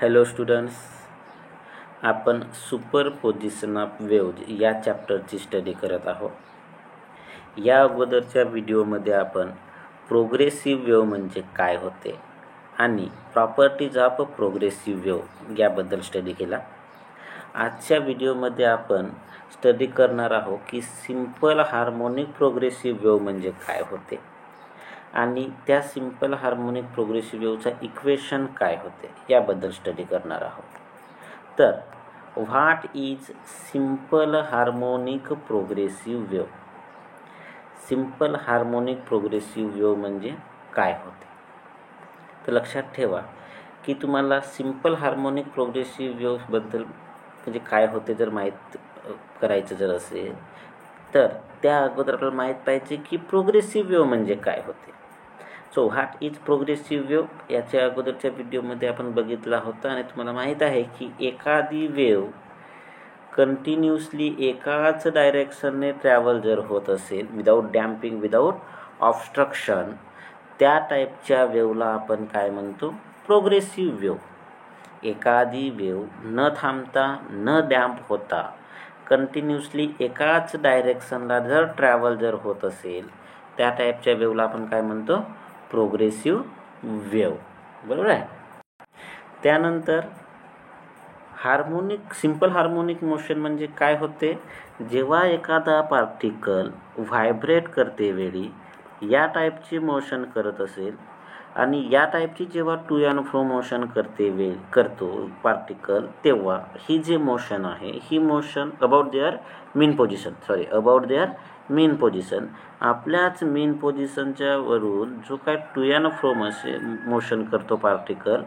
Hello students, आपण superposition of waves या चॅप्टरची study करत आहोत. या अगोदरच्या व्हिडिओमध्ये आपण प्रोग्रेसिव्ह वेव्ह म्हणजे काय होते आणि प्रॉपर्टीज ऑफ प्रोग्रेसिव्ह वेव्ह याबद्दल स्टडी केला. आजच्या व्हिडिओमध्ये आपण स्टडी करणार आहोत की सिंपल हार्मोनिक प्रोग्रेसिव्ह वेव्ह म्हणजे काय होते आणि त्या सिंपल हार्मोनिक प्रोग्रेसिव्ह वेव्हचा इक्वेशन काय होते याबद्दल स्टडी करणार आहोत. तर what is simple harmonic progressive wave? Simple harmonic progressive wave म्हणजे काय होते? तर लक्षात ठेवा की तुम्हाला सिंपल हार्मोनिक प्रोग्रेसिव्ह वेव्हबद्दल म्हणजे काय होते जर माहीत करायचं जर असेल तर त्या अगोदर आपल्याला माहीत पाहिजे की प्रोग्रेसिव्ह वेव्ह म्हणजे काय होते. So what is progressive wave याच्या अगोदरच्या व्हिडिओमध्ये आपण बघितला होता आणि तुम्हाला माहीत आहे की एखादी वेव्ह कंटिन्युअसली एकाच डायरेक्शनने ट्रॅव्हल जर होत असेल विदाऊट डॅम्पिंग, विदाऊट ऑब्स्ट्रक्शन, त्या टाईपच्या वेव्हला आपण काय म्हणतो? Progressive wave. एखादी वेव्ह न थांबता न डॅम्प होता कंटिन्युअसली एकाच डायरेक्शनला जर ट्रॅव्हल जर होत असेल त्या टाईपच्या वेव्हला आपण काय म्हणतो? Progressive wave. बरोबर आहे. त्यानंतर सिंपल हार्मोनिक मोशन म्हणजे काय होते? जेव्हा एखादा पार्टिकल व्हायब्रेट करते वेळी या टाईपची मोशन करत असेल आणि या टाईपची जेव्हा टू अँड फ्रो मोशन करतो पार्टिकल, तेव्हा ही जे मोशन आहे ही motion about their mean position आपल्याच मेन पोझिशनच्या वरून जो काय टू अँड फ्रो मोशन करतो पार्टिकल,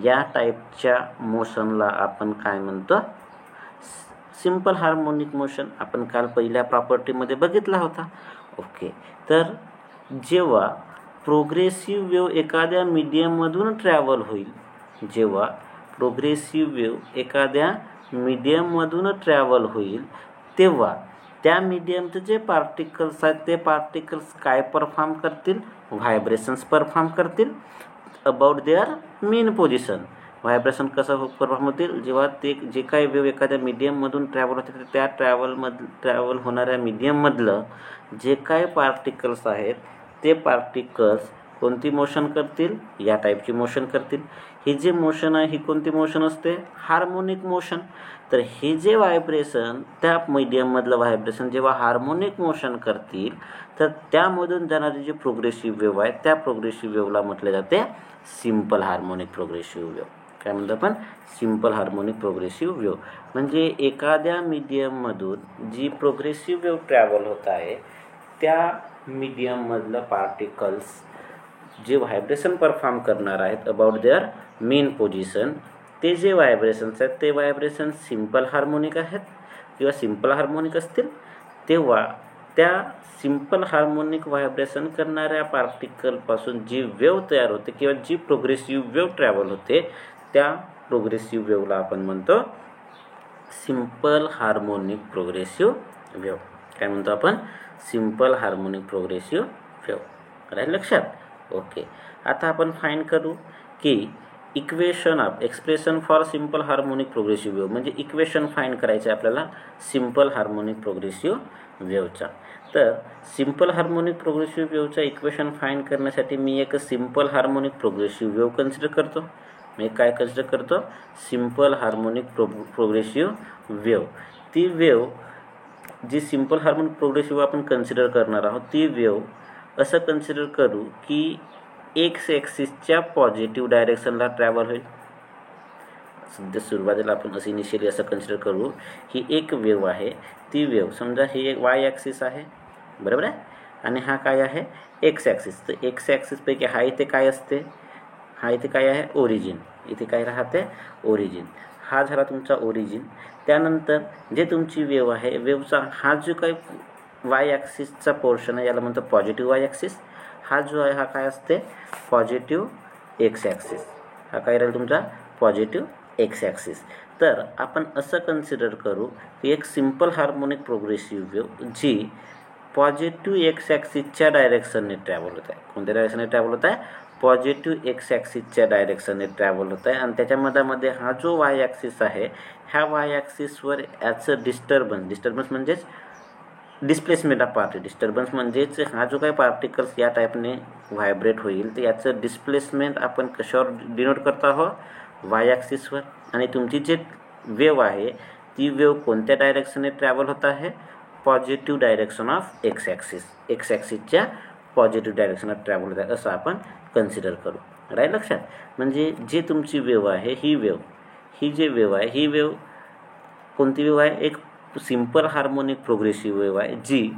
या टाईपच्या मोशनला आपण काय म्हणतो? Simple harmonic motion. आपण काल पहिल्या प्रॉपर्टीमध्ये बघितला होता. ओके. तर जेव्हा प्रोग्रेसिव्ह वेव्ह एखाद्या मीडियममधून ट्रॅव्हल होईल, जेव्हा प्रोग्रेसिव्ह वेव्ह एखाद्या मीडियममधून ट्रॅव्हल होईल तेव्हा त्या मीडियमचे जे पार्टिकल्स आहेत ते पार्टिकल्स काय परफॉर्म करतील? व्हायब्रेशन्स परफॉर्म करतील about their mean position. Vibration कसं परफॉर्म होतील? जेव्हा ते जे काही वेव्ह एखाद्या मीडियममधून ट्रॅव्हल होते त्या ट्रॅव्हल होणाऱ्या मीडियममधलं जे काही पार्टिकल्स आहेत ते पार्टिकल्स कोणती मोशन करतील? या टाईपची मोशन करतील. ही जे मोशन आहे ही कोणती मोशन असते? Harmonic motion. तर हे जे व्हायब्रेशन, त्या मीडियममधलं व्हायब्रेशन जेव्हा हार्मोनिक मोशन करतील तर त्यामधून जाणारी जी प्रोग्रेसिव्ह वेव्ह आहे त्या प्रोग्रेसिव्ह वेव्हला म्हटले जाते सिंपल हार्मोनिक प्रोग्रेसिव्ह वेव्ह. काय म्हणतो आपण? Simple harmonic progressive wave. म्हणजे एखाद्या मीडियममधून जी प्रोग्रेसिव्ह वेव्ह ट्रॅव्हल होत आहे त्या मीडियममधलं पार्टिकल्स जे व्हायब्रेशन परफॉर्म करणार आहेत अबाउट देअर मेन पोझिशन, ते जे व्हायब्रेशन्स आहेत ते व्हायब्रेशन सिंपल हार्मोनिक आहेत किंवा सिंपल हार्मोनिक असतील, तेव्हा त्या सिंपल हार्मोनिक व्हायब्रेशन करणाऱ्या पार्टिकलपासून जी वेव्ह तयार होते किंवा जी प्रोग्रेसिव्ह वेव्ह ट्रॅव्हल होते त्या प्रोग्रेसिव्ह वेव्हला आपण म्हणतो सिंपल हार्मोनिक प्रोग्रेसिव्ह वेव्ह. काय म्हणतो आपण? Simple harmonic progressive wave. राहील लक्षात? ओके. आता आपण फाइंड करू की equation of expression for simple harmonic progressive wave म्हणजे इक्वेशन फाइंड करायचं आहे आपल्याला सिंपल हार्मोनिक प्रोग्रेसिव्ह वेव्हचा. तर सिंपल हार्मोनिक प्रोग्रेसिव्ह वेव्हचा इक्वेशन फाइंड करण्यासाठी मी एक simple harmonic progressive wave consider करतो. मी काय कन्सिडर करतो? Simple harmonic progressive wave. ती वेव्ह जी सिंपल हार्मोनिक प्रोग्रेसिव्ह आपण कन्सिडर करणार आहोत ती वेव्ह असं कन्सिडर करू की एक्स ॲक्सिसच्या पॉझिटिव्ह डायरेक्शनला ट्रॅव्हल होईल. सध्या सुरुवातीला आपण असं इनिशियली असं कन्सिडर करू ही एक वेव्ह आहे. ती वेव्ह समजा ही एक वाय ॲक्सिस आहे, बरोबर आहे, आणि हा काय आहे? X axis. तर एक्स ॲक्सिसपैकी हा इथे काय असते? हा इथे काय आहे? ओरिजिन. इथे काय राहते? ओरिजिन. हा झाला तुमचा ओरिजिन. त्यानंतर जे तुमची वेव्ह आहे वेव्हचा हा जो काही वाय ॲक्सिसचा पोर्शन आहे याला म्हणतो पॉझिटिव्ह वाय ॲक्सिस. हा जो आहे हा काय असते? Positive x axis. हा काय राहील तुमचा? Positive x axis. तर आपण असं कन्सिडर करू की एक सिंपल हार्मोनिक प्रोग्रेसिव्ह वेव्ह जी पॉझिटिव्ह एक्स ॲक्सिसच्या डायरेक्शनने ट्रॅव्हल होत आहे. कोणत्या डायरेक्शनने ट्रॅव्हल होत आहे? पॉझिटिव्ह एक्स ॲक्सिसच्या डायरेक्शनने ट्रॅव्हल होत आहे आणि त्याच्या मधामध्ये हा जो वाय ॲक्सिस आहे ह्या वाय ॲक्सिसवर याचं डिस्टर्बन्स म्हणजेच डिस्प्लेसमेंट ऑफ पार्टिकल. डिस्टर्बन्स म्हणजेच हा जो काही पार्टिकल्स या टाईपने व्हायब्रेट होईल तर याचं डिस्प्लेसमेंट आपण कशावर डिनोट करतो आहोत, वाय ॲक्सिसवर. आणि तुमची जे वेव्ह आहे ती वेव्ह कोणत्या डायरेक्शनने ट्रॅव्हल होत आहे, पॉझिटिव्ह डायरेक्शन ऑफ एक्स ॲक्सिसच्या पॉझिटिव्ह डायरेक्शनात ट्रॅव्हल होत आहे असं आपण कन्सिडर करू. राईट लक्षात. म्हणजे जे तुमची वेव्ह आहे ही जी वेव्ह आहे ही वेव्ह कोणती वेव्ह आहे, एक सिम्पल हार्मोनिक प्रोग्रेसिव्ह वेव्ह आहे जी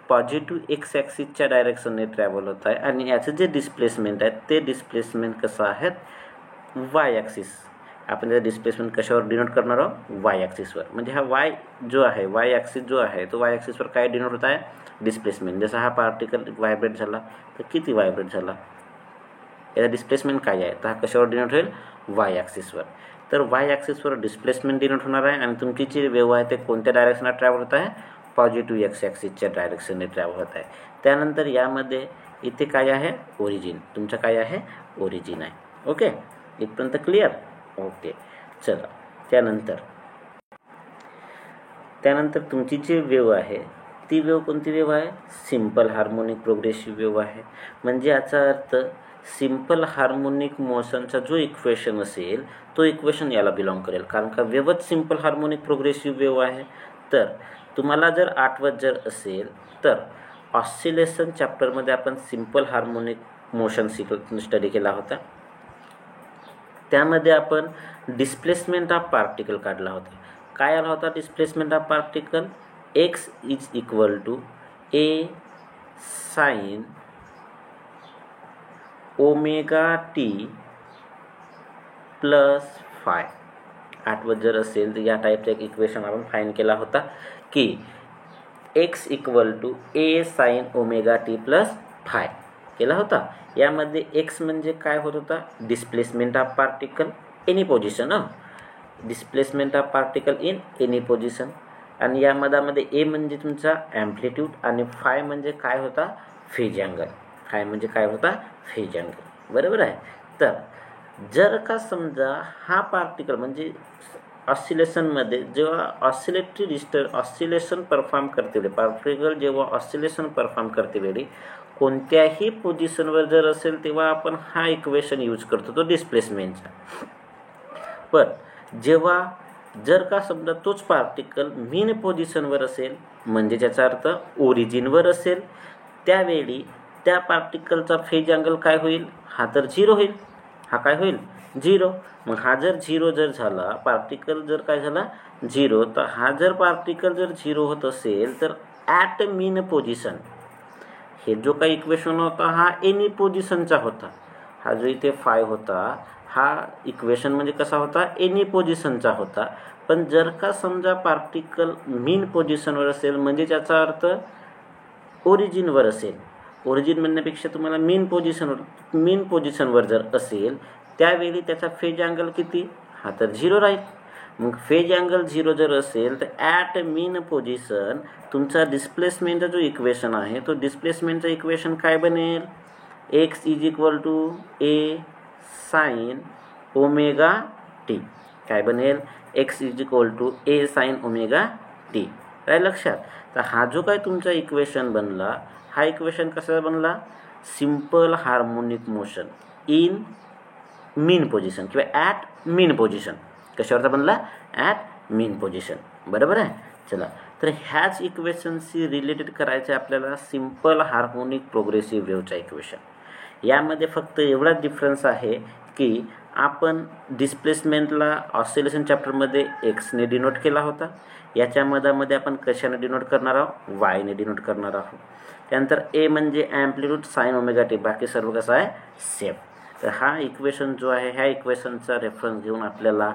पॉझिटिव्ह एक्स ॲक्सिसच्या डायरेक्शनने ट्रॅव्हल होत आहे आणि याचं जे डिस्प्लेसमेंट आहे ते डिस्प्लेसमेंट कसं आहे, वाय ॲक्सिस. आपण त्याचं डिस्प्लेसमेंट कशावर डिनोट करणार आहोत, वाय ॲक्सिसवर. म्हणजे हा वाय ॲक्सिस जो आहे तो वाय ॲक्सिसवर काय डिनोट होत आहे, डिस्प्लेसमेंट. जसा हा पार्टिकल व्हायब्रेट झाला तर किती व्हायब्रेट झाला, याचा डिस्प्लेसमेंट काय आहे तर हा कशावर डिनोट होईल, वाय ॲक्सिसवर. तर वाय ॲक्सिसवर डिस्प्लेसमेंट डिनोट होणार आहे आणि तुमची जी वेव्ह आहे ते कोणत्या डायरेक्शनात ट्रॅव्हल होत आहे, पॉझिटिव्ह एक्स ॲक्सिसच्या डायरेक्शनने ट्रॅव्हल होत आहे. त्यानंतर यामध्ये इथे काय आहे, ओरिजिन. तुमचं काय आहे, ओरिजिन आहे. ओके, इथपर्यंत क्लिअर. ओके, चला. त्यानंतर तुमची जी वेव्ह आहे ती वेव्ह कोणती वेव्ह आहे, सिम्पल हार्मोनिक प्रोग्रेसिव्ह वेव्ह आहे. म्हणजे याचा अर्थ सिम्पल हार्मोनिक मोशनचा जो इक्वेशन असेल तो इक्वेशन याला बिलॉंग करेल, कारण का वेव्हच सिम्पल हार्मोनिक प्रोग्रेसिव्ह वेव्ह आहे. तर तुम्हाला जर आठवत जर असेल तर ऑसिलेशन चॅप्टरमध्ये आपण सिम्पल हार्मोनिक मोशन स्टडी केला होता. त्यामध्ये आपण डिस्प्लेसमेंट ऑफ पार्टिकल काढला होता. काय आला होता displacement of particle, x is equal to A sine omega t plus phi. आठवत जर असेल तर या टाईपचा एक इक्वेशन आपण फाईंड केला होता की x equal to A sine omega t plus phi केला होता. यामध्ये एक्स म्हणजे काय होत होता, displacement of particle any position, displacement of particle in any position. आणि या मधामध्ये ए म्हणजे तुमचा ॲम्प्लिट्यूड आणि फाय म्हणजे काय होता, फेज अँगल. बरोबर आहे. तर जर का समजा हा पार्टिकल म्हणजे ऑसिलेशनमध्ये जेव्हा ऑसिलेशन परफॉर्म करते वेळी पार्टिकल जेव्हा ऑसिलेशन परफॉर्म करते वेळी कोणत्याही पोझिशनवर जर असेल तेव्हा आपण हा इक्वेशन यूज करतो तो डिस्प्लेसमेंटचा. पण जेव्हा जर का समजा तोच पार्टिकल मीन पोझिशनवर असेल म्हणजे त्याचा अर्थ ओरिजिनवर असेल, त्यावेळी त्या पार्टिकलचा फेज अँगल काय होईल, हा तर झिरो होईल. हा काय होईल, झिरो. मग हा जर झिरो जर झाला, पार्टिकल जर काय झाला झिरो, तर हा जर पार्टिकल जर झिरो होत असेल तर ॲट मीन पोझिशन, हे जो काही इक्वेशन होता हा एनी पोझिशनचा होता. हा जो इथे फाय होता हा इक्वेशन म्हणजे कसा होता, एनी पोझिशनचा होता. पण जर का समजा पार्टिकल मीन पोझिशनवर असेल म्हणजे त्याचा अर्थ ओरिजिनवर असेल. ओरिजिन म्हणण्यापेक्षा तुम्हाला मीन पोझिशनवर जर असेल त्यावेळी त्याचा फेज अँगल किती, हा तर झिरो राहील. मग फेज अँगल झिरो जर असेल तर ॲट मीन पोझिशन तुमचा डिस्प्लेसमेंटचा जो इक्वेशन आहे तो डिस्प्लेसमेंटचा इक्वेशन काय बनेल, x is equal to A sine omega t. काय बनेल, x is equal to A sine omega t. काय लक्षात. तर हा जो काय तुमचा इक्वेशन बनला हा इक्वेशन कसा बनला, simple harmonic motion in mean position किंवा ॲट मीन पोझिशन. कशावरचा बनला, ॲट मीन पोझिशन. बरोबर आहे. चला, तर ह्याच इक्वेशनशी रिलेटेड करायचं आहे आपल्याला सिम्पल हार्मोनिक प्रोग्रेसिव्ह वेव्हचा इक्वेशन. यामध्ये फक्त एवढाच डिफरन्स आहे की आपण डिस्प्लेसमेंटला ऑसिलेशन चॅप्टरमध्ये एक्सने डिनोट केला होता. याच्या मधामध्ये आपण कशाने डिनोट करणार आहोत, वायने डिनोट करणार आहोत. त्यानंतर ए म्हणजे ॲम्प्लिट्यूड साइन ओमेगा टी, बाकी सर्व कसं आहे सेम. तर हा इक्वेशन जो आहे ह्या इक्वेशनचा रेफरन्स घेऊन आपल्याला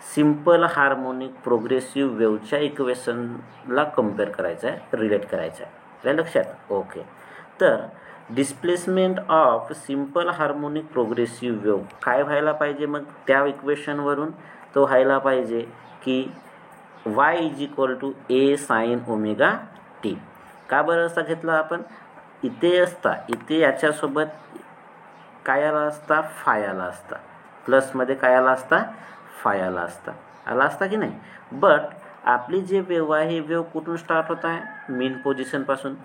सिम्पल हार्मोनिक प्रोग्रेसिव्ह वेव्हच्या इक्वेशनला कम्पेअर करायचं आहे, रिलेट करायचं आहे. आपल्या लक्षात. ओके, तर displacement of simple harmonic progressive wave काय व्हायला पाहिजे, मग त्या इक्वेशनवरून तो व्हायला पाहिजे की y is equal to A sine omega t. का बरं असा घेतला आपण, इथे याच्यासोबत काय आला असता, फाय आला असता. प्लसमध्ये काय आला असता, फाय आला असता. आला असता की नाही. बट आपली जे वेव्ह आहे ही वेव्ह कुठून स्टार्ट होत आहे, मेन पोझिशनपासून.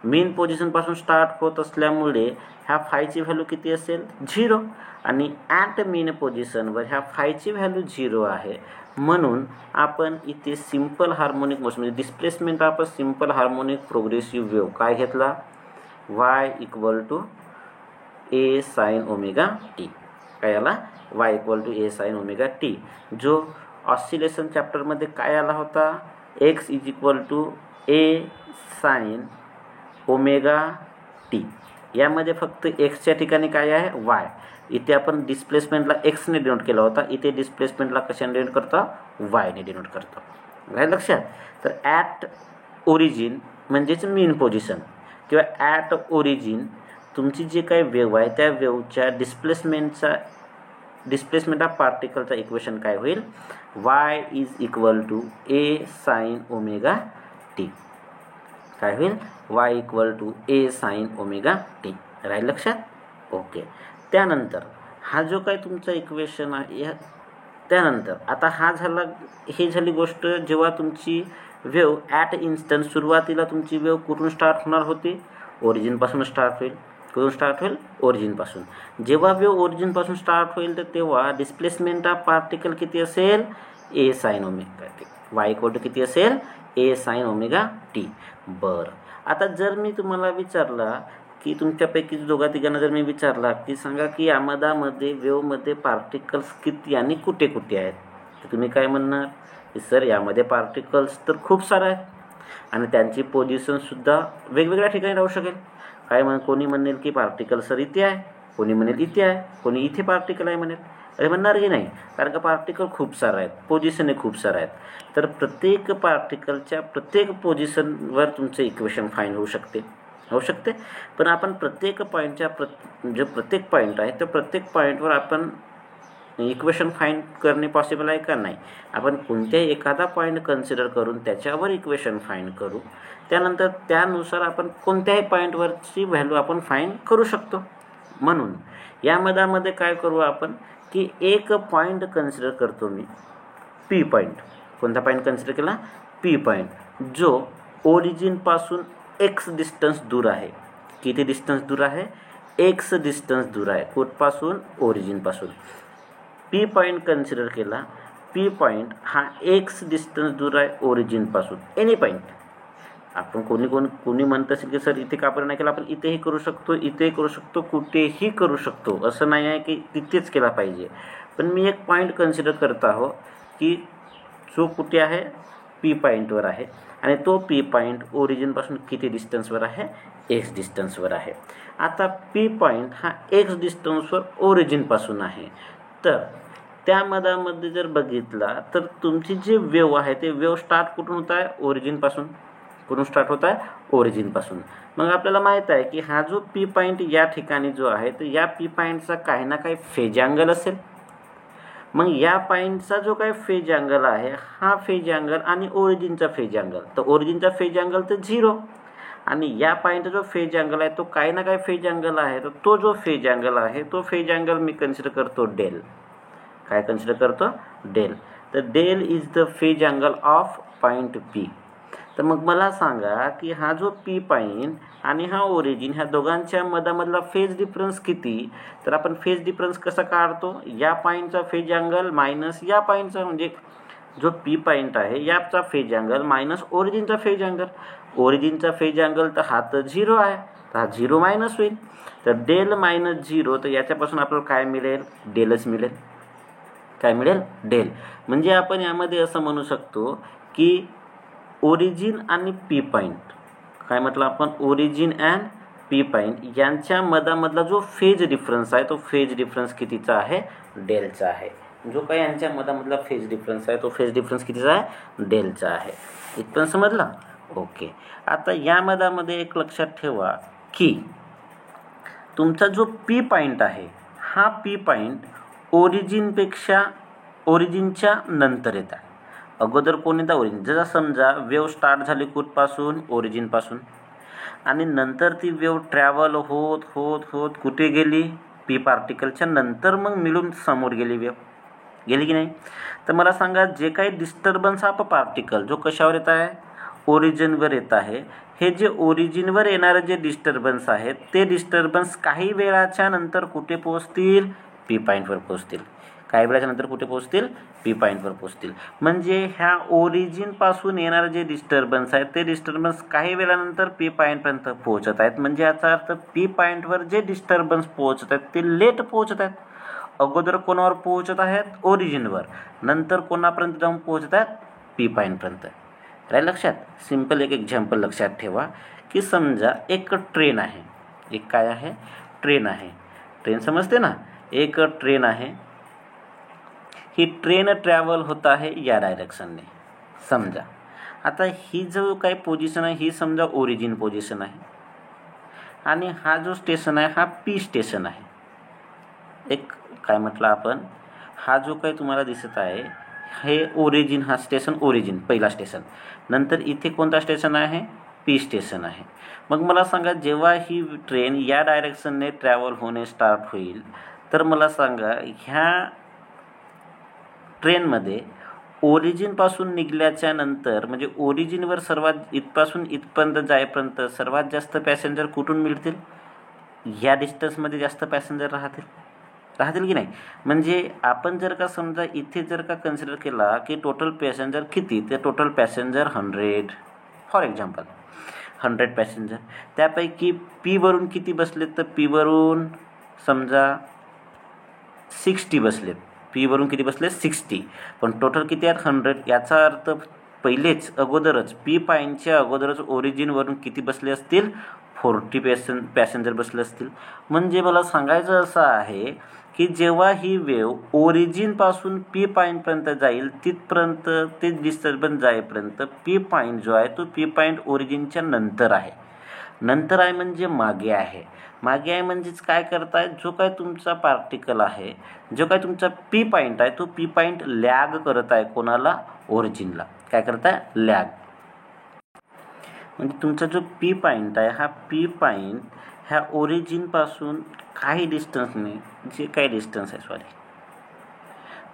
मेन पोझिशनपासून स्टार्ट होत असल्यामुळे ह्या फायची व्हॅल्यू किती असेल, 0. आणि ॲट मेन पोझिशनवर ह्या फायची व्हॅल्यू 0 आहे. म्हणून आपण इथे सिम्पल हार्मोनिक मोशन म्हणजे displacement of a simple harmonic progressive wave काय घेतला, y equal to A sine omega t. काय आला, y equal to A sine omega t. जो ऑसिलेशन चॅप्टरमध्ये काय आला होता, x is equal to A sine omega t. यामध्ये फक्त एक्सच्या ठिकाणी काय आहे, y. इथे आपण डिस्प्लेसमेंटला एक्सने डिनोट केला होता, इथे डिस्प्लेसमेंटला कशाने डिनोट करतो, वायने डिनोट करतो. काय लक्षात. तर ॲट ओरिजिन म्हणजेच मेन पोझिशन किंवा ॲट ओरिजिन तुमची जे काही वेव्ह आहे त्या वेव्हच्या डिस्प्लेसमेंट ऑफ पार्टिकलचा इक्वेशन काय होईल, y is equal to A sine omega t. काय होईल, y equal to A sine omega t. राहील लक्षात. ओके. त्यानंतर हा जो काही तुमचा इक्वेशन आहे त्यानंतर आता हा झाला, ही झाली गोष्ट जेव्हा तुमची वेव्ह ॲट इन्स्टंट सुरुवातीला तुमची वेव्ह कुठून स्टार्ट होणार होती, ओरिजिनपासून स्टार्ट होईल. कुठून स्टार्ट होईल, ओरिजिनपासून. जेव्हा वेव्ह ओरिजिनपासून स्टार्ट होईल तर तेव्हा डिस्प्लेसमेंट ऑफ पार्टिकल किती असेल, A sine omega T. Y equal to किती असेल, ए साइन ओमेगा टी. बरं, आता जर मी तुम्हाला विचारला की तुमच्यापैकी दोघा तिघांना जर मी विचारला की सांगा की यामध्ये वेव्हमध्ये पार्टिकल्स किती आणि कुठे कुठे आहेत, तर तुम्ही काय म्हणणार की सर यामध्ये पार्टिकल्स तर खूप सारे आहेत आणि त्यांची पोझिशनसुद्धा वेगवेगळ्या ठिकाणी राहू शकेल. काय कोणी म्हणेल की पार्टिकल सर इथे आहे, कोणी म्हणेल इथे आहे, कोणी इथे पार्टिकल आहे म्हणेल. अरे म्हणणार की नाही, कारण का पार्टिकल खूप सारे आहेत, पोझिशनही खूप सारे आहेत. तर प्रत्येक पार्टिकलच्या प्रत्येक पोझिशनवर तुमचं इक्वेशन फाईंड होऊ शकते. पण आपण प्रत्येक पॉईंटच्या जो प्रत्येक पॉईंट आहे त्या प्रत्येक पॉईंटवर आपण इक्वेशन फाईंड करणे पॉसिबल आहे का, नाही. आपण कोणत्याही एखादा पॉईंट कन्सिडर करून त्याच्यावर इक्वेशन फाईंड करू. त्यानंतर त्यानुसार आपण कोणत्याही पॉईंटवरची व्हॅल्यू आपण फाईंड करू शकतो. म्हणून यामध्ये काय करू आपण की एक पॉईंट कन्सिडर करतो मी, पी पॉईंट. कोणता पॉईंट कन्सिडर केला, पी पॉईंट, जो ओरिजिनपासून एक्स डिस्टन्स दूर आहे. किती डिस्टन्स दूर आहे, एक्स डिस्टन्स दूर आहे. कुठपासून, ओरिजिनपासून. पी पॉईंट कन्सिडर केला. पी पॉईंट हा एक्स डिस्टन्स दूर आहे ओरिजिनपासून. Any point. आपण कोणी म्हणत असेल की सर इथे का बरं नाही केला, आपण इथेही करू शकतो, इथेही करू शकतो, कुठेही करू शकतो. असं नाही आहे की तिथेच केला पाहिजे. पण मी एक पॉईंट कन्सिडर करत आहो की जो कुठे आहे, पी पॉईंटवर आहे आणि तो पी पॉईंट ओरिजिनपासून किती डिस्टन्सवर आहे, एक्स डिस्टन्सवर आहे. आता पी पॉईंट हा एक्स डिस्टन्सवर ओरिजिनपासून आहे. तर त्यामध्ये जर बघितला तर तुमची जी वेव्ह आहे ते वेव्ह स्टार्ट कुठून होत आहे, ओरिजिनपासून. कुठून स्टार्ट होत आहे, ओरिजिनपासून. मग आपल्याला माहीत आहे की हा जो पी पॉईंट या ठिकाणी जो आहे तर या पी पॉईंटचा काही ना काही फेज अँगल असेल. मग या पॉईंटचा जो काही फेज अँगल आहे हा फेज अँगल आणि ओरिजिनचा फेज अँगल, तर ओरिजिनचा फेज अँगल तर 0 आणि या पॉईंटचा जो फेज अँगल आहे तो काही ना काही फेज अँगल आहे. तर तो जो फेज अँगल आहे तो फेज अँगल मी कन्सिडर करतो डेल. काय कन्सिडर करतो, डेल. तर del is the phase angle of point P. तर मग मला सांगा की हा जो पी पॉईंट आणि हा ओरिजिन ह्या दोघांच्या मधामधला फेज डिफरन्स किती. तर आपण फेज डिफरन्स कसा काढतो, या पॉईंटचा फेज अँगल मायनस या पॉईंटचा, म्हणजे जो पी पॉईंट आहे याचा फेज अँगल मायनस ओरिजिनचा फेज अँगल. ओरिजिनचा फेज अँगल तर हा तर 0 आहे, तर हा 0 मायनस होईल. तर डेल मायनस 0, तर याच्यापासून आपल्याला काय मिळेल, डेलच मिळेल. काय मिळेल, डेल. म्हणजे आपण यामध्ये असं म्हणू शकतो की ओरिजिन आणि पी पॉईंट, काय म्हटलं आपण, ओरिजिन अँड पी पॉईंट यांच्या मधामधला जो फेज डिफरन्स आहे तो फेज डिफरन्स कितीचा आहे, डेलचा आहे. जो काही यांच्या मधामधला फेज डिफरन्स आहे तो फेज डिफरन्स कितीचा आहे, डेलचा आहे. इथपर्यंत समजलं. ओके. आता या मधामध्ये एक लक्षात ठेवा की तुमचा जो पी पॉईंट आहे हा पी पॉईंट ओरिजिनच्या नंतर येतात. अगोदर कोण येतात, ओरिजिन. जर समजा वेव्ह स्टार्ट झाली कुठपासून, ओरिजिनपासून, आणि नंतर ती वेव्ह ट्रॅव्हल होत होत होत कुठे गेली, पी पार्टिकलच्या नंतर मग मिळून समोर गेली वेव्ह, गेली की नाही. तर मला सांगा, जे काही डिस्टर्बन्स ऑफ पार्टिकल जो कशावर येत आहे, ओरिजिनवर येत आहे, हे जे ओरिजिनवर येणारे जे डिस्टर्बन्स आहेत ते डिस्टर्बन्स काही वेळाच्या नंतर कुठे पोहोचतील, पी पॉईंटवर पोहोचतील. काही वेळाच्या नंतर कुठे पोहोचतील, पी पॉईंटवर पोहोचतील. म्हणजे ह्या ओरिजिनपासून येणारे जे डिस्टर्बन्स आहेत ते डिस्टर्बन्स काही वेळानंतर पी पॉईंटपर्यंत पोहोचत आहेत. म्हणजे याचा अर्थ पी पॉईंटवर जे डिस्टर्बन्स पोहोचत आहेत ते लेट पोहोचत आहेत. अगोदर कोणावर पोहोचत आहेत, ओरिजिनवर, नंतर कोणापर्यंत जाऊन पोहोचत आहेत, पी पॉईंटपर्यंत. राहील लक्षात. सिंपल एक एक्झाम्पल लक्षात ठेवा की समजा एक ट्रेन आहे, एक काय आहे, ट्रेन आहे. ट्रेन समजते ना, एक ट्रेन आहे. ही ट्रेन ट्रॅव्हल होत आहे या डायरेक्शनने समजा. आता ही जो काही पोझिशन आहे ही समजा ओरिजिन पोझिशन आहे आणि हा जो स्टेशन आहे हा पी स्टेशन आहे. एक काय म्हटलं आपण, हा जो काही तुम्हाला दिसत आहे हे ओरिजिन, हा स्टेशन ओरिजिन पहिला स्टेशन, नंतर इथे कोणता स्टेशन आहे, पी स्टेशन आहे. मग मला सांगा, जेव्हा ही ट्रेन या डायरेक्शनने ट्रॅव्हल होणे स्टार्ट होईल तर मला सांगा ह्या ट्रेनमध्ये ओरिजिनपासून निघाल्याच्या नंतर म्हणजे ओरिजिनवर सर्वात इथपासून इथपर्यंत जाईपर्यंत सर्वात जास्त पॅसेंजर कुठून मिळतील, ह्या डिस्टन्समध्ये जास्त पॅसेंजर राहतील की नाही. म्हणजे आपण जर का समजा इथे जर का कन्सिडर केला की टोटल पॅसेंजर किती, ते total passenger 100 for example 100 passenger, त्यापैकी पीवरून किती बसलेत, तर पीवरून समजा 60 बसलेत. पीवरून किती बसले, 60, पण टोटल किती आहेत, 100. याचा अर्थ पहिलेच अगोदरच पी पॉईंटच्या अगोदरच ओरिजिनवरून किती बसले असतील, 40 पॅसेंजर बसले असतील. म्हणजे मला सांगायचं असं आहे की जेव्हा ही वेव्ह ओरिजिनपासून पी पॉईंटपर्यंत जाईल तिथपर्यंत ते डिस्टर्बन्स जाईपर्यंत पी पॉईंट जो आहे तो पी पॉईंट ओरिजिनच्या नंतर आहे. नंतर आहे म्हणजे मागे आहे. मागे आहे म्हणजेच काय करताय, जो काय तुमचा पार्टिकल आहे, जो काय तुमचा पी पॉईंट आहे तो पी पॉईंट लॅग करत आहे कोणाला, ओरिजिनला. काय करताय, लॅग. म्हणजे तुमचा जो पी पॉईंट आहे हा पी पॉईंट ह्या ओरिजिनपासून काही डिस्टन्सने, जे काही डिस्टन्स आहे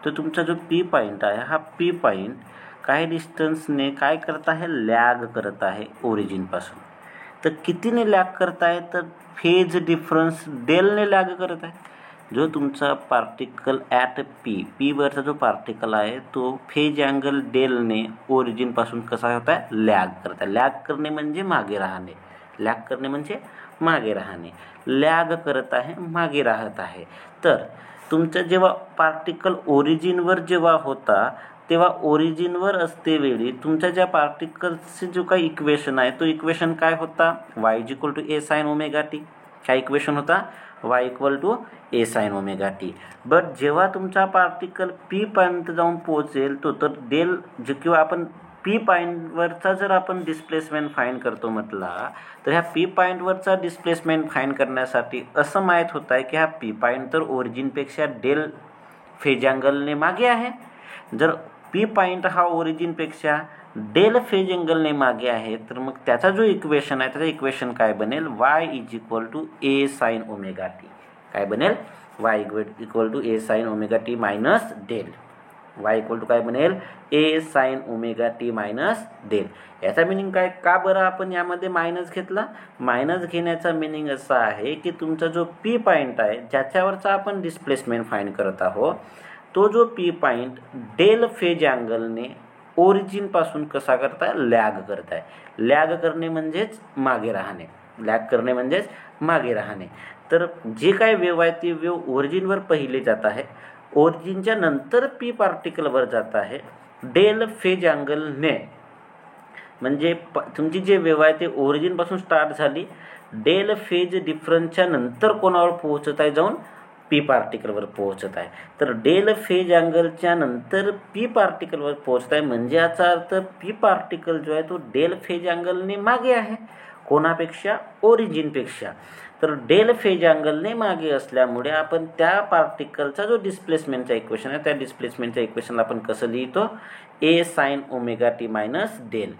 तर तुमचा जो पी पॉईंट आहे हा पी पॉईंट काही डिस्टन्सने काय करत आहे, लॅग करत आहे ओरिजिनपासून. तर कितीने लॅग करत आहे, तर फेज डिफरन्स डेलने लॅग करत आहे. जो तुमचा पार्टिकल ॲट पीवरचा जो पार्टिकल आहे तो फेज अँगल डेलने ओरिजिनपासून कसा होत आहे, लॅग करत आहे. लॅग करणे म्हणजे मागे राहणे, लॅग करणे म्हणजे मागे राहणे, लॅग करत आहे, मागे राहत आहे. तर तुमचं जेव्हा पार्टिकल ओरिजिनवर जेव्हा होता तेव्हा ओरिजिनवर असतेवेळी तुमच्या ज्या पार्टिकल्सचे जो काही इक्वेशन आहे तो इक्वेशन काय होता, y = a sin omega t. काय इक्वेशन होता, y = a sin omega t. But जेव्हा तुमचा पार्टिकल पी पॉईंट जाऊन पोहोचेल तो तर डेल जे किंवा आपण पी पॉईंटवरचा जर आपण डिस्प्लेसमेंट फाईंड करतो म्हटला तर ह्या पी पॉईंटवरचा डिस्प्लेसमेंट फाईंड करण्यासाठी असं माहीत होत आहे की हा पी पॉईंट तर ओरिजिनपेक्षा डेल फेज अँगलने मागे आहे. जर पी पॉईंट हा ओरिजिनपेक्षा डेल फेज अँगलने मागे आहे तर मग त्याचा जो इक्वेशन आहे त्याचं इक्वेशन काय बनेल, y = a sin omega t. काय बनेल, y = a sin omega t minus del. y = काय बनेल, a sin omega t minus del. याचा मिनिंग काय, का बरं आपण यामध्ये मायनस घेतला, मायनस घेण्याचा मिनिंग असा आहे की तुमचा जो पी पॉईंट आहे ज्याच्यावरचा आपण डिस्प्लेसमेंट फाईंड करत आहोत तो जो पी पॉईंट डेल फेज अँगलने ओरिजिनपासून कसा करताय, लॅग करताय. लॅग करणे म्हणजेच मागे राहणे, लॅग करणे म्हणजेच मागे राहणे. तर जे काय वेव्ह आहे ती वेव्ह ओरिजिनवर पहिले जात आहे, ओरिजिनच्या नंतर पी पार्टिकलवर जात आहे डेल फेज अँगलने. म्हणजे तुमची जे वेव्ह आहे ते ओरिजिनपासून स्टार्ट झाली, डेल फेज डिफरन्सच्या नंतर कोणावर पोहोचत आहे, जाऊन पी पार्टिकलवर पोहोचत आहे. तर डेल फेज अँगलच्या नंतर पी पार्टिकलवर पोहोचत आहे म्हणजे याचा अर्थ पी पार्टिकल जो आहे तो डेल फेज अँगलने मागे आहे, कोणापेक्षा, ओरिजिनपेक्षा. तर डेल फेज अँगलने मागे असल्यामुळे आपण त्या पार्टिकलचा जो डिस्प्लेसमेंटचा इक्वेशन आहे त्या डिस्प्लेसमेंटच्या इक्वेशनला आपण कसं लिहितो, a sin omega t minus del.